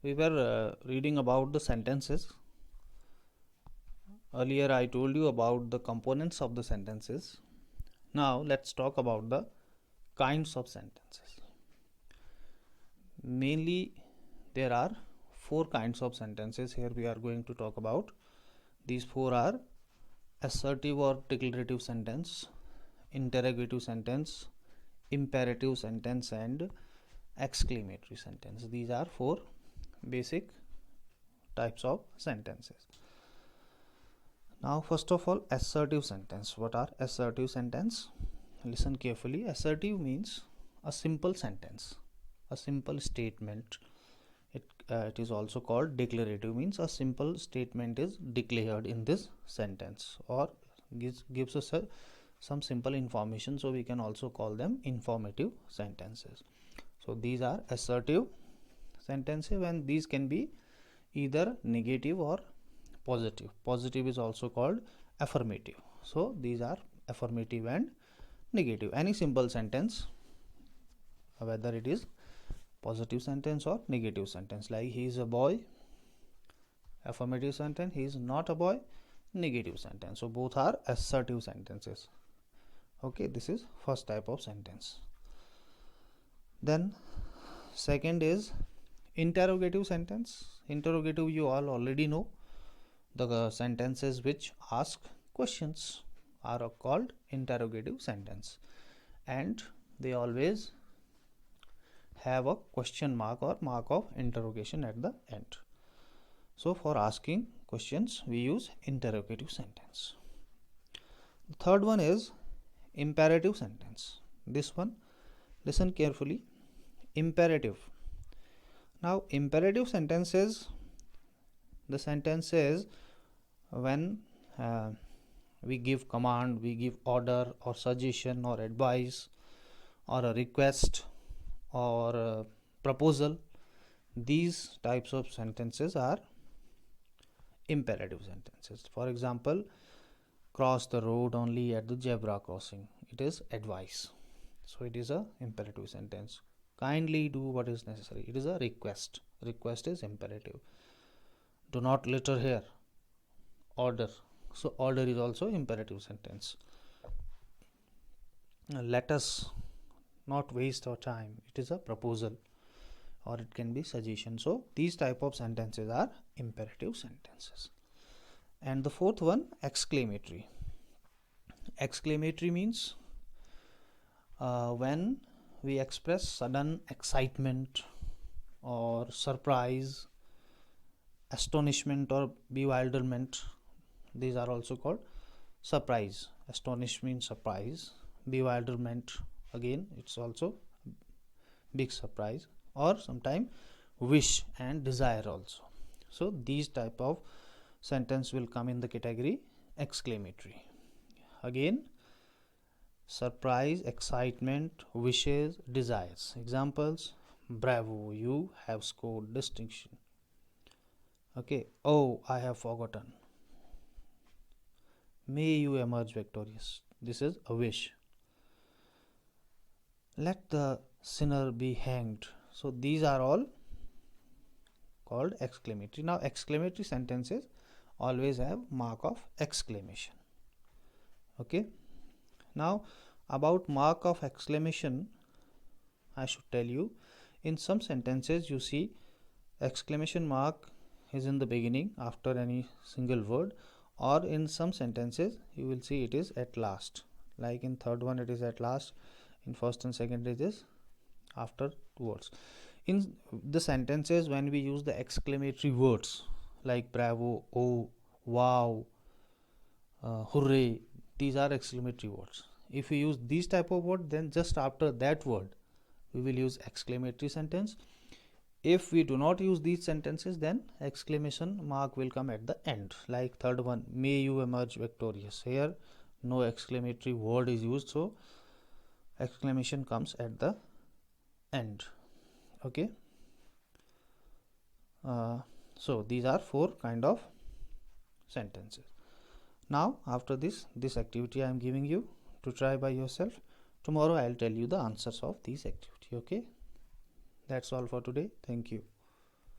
We were reading about the sentences. Earlier I told you about the components of the sentences. Now let's talk about the kinds of sentences. Mainly there are four kinds of sentences here we are going to talk about. These four are assertive or declarative sentence, interrogative sentence, imperative sentence, and exclamatory sentence. These are four basic types of sentences. Now first of all, assertive sentence. What are assertive sentence? Listen carefully. Assertive means a simple sentence, a simple statement. It is also called declarative, means a simple statement is declared in this sentence or gives us some simple information, so we can also call them informative sentences. So these are assertive sentences, and these can be either negative or positive. Positive is also called affirmative. So these are affirmative and negative. Any simple sentence, whether it is positive sentence or negative sentence, like he is a boy, affirmative sentence; he is not a boy, negative sentence. So both are assertive sentences. Okay, this is first type of sentence. Then second is interrogative sentence. Interrogative you all already know. The sentences which ask questions are called interrogative sentence, and they always have a question mark or mark of interrogation at the end. So for asking questions we use interrogative sentence. The third one is imperative sentence. This one, listen carefully. Imperative. Now imperative sentences, the sentences when we give command, we give order or suggestion or advice or a request or a proposal, these types of sentences are imperative sentences. For example, cross the road only at the zebra crossing, it is advice, so it is a imperative sentence. Kindly do what is necessary, it is a request. Request is imperative. Do not litter here, order. So order is also imperative sentence. Let us not waste our time, it is a proposal, or it can be suggestion. So these type of sentences are imperative sentences. And the fourth one, exclamatory. Exclamatory means when we express sudden excitement or surprise, astonishment or bewilderment. These are also called surprise. Astonish means surprise. Bewilderment, again it's also big surprise, or sometime wish and desire also. So these type of sentence will come in the category exclamatory. Again, surprise, excitement, wishes, desires. Examples: bravo, you have scored distinction. Okay, oh, I have forgotten. May you emerge victorious. This is a wish. Let the sinner be hanged. So these are all called exclamatory. Now exclamatory sentences always have mark of exclamation. Okay, now about mark of exclamation, I should tell you, in some sentences you see exclamation mark is in the beginning after any single word, or in some sentences you will see it is at last. Like in third one it is at last, in first and second it is after words. In the sentences when we use the exclamatory words like bravo, oh, wow, hooray, these are exclamatory words. If we use these type of word, then just after that word we will use exclamatory sentence. If we do not use these sentences, then exclamation mark will come at the end. Like third one, may you emerge victorious. Here no exclamatory word is used, so exclamation comes at the end. Okay, so these are four kind of sentences. Now after this activity I am giving you to try by yourself. Tomorrow I will tell you the answers of these activity. Okay, that's all for today. Thank you.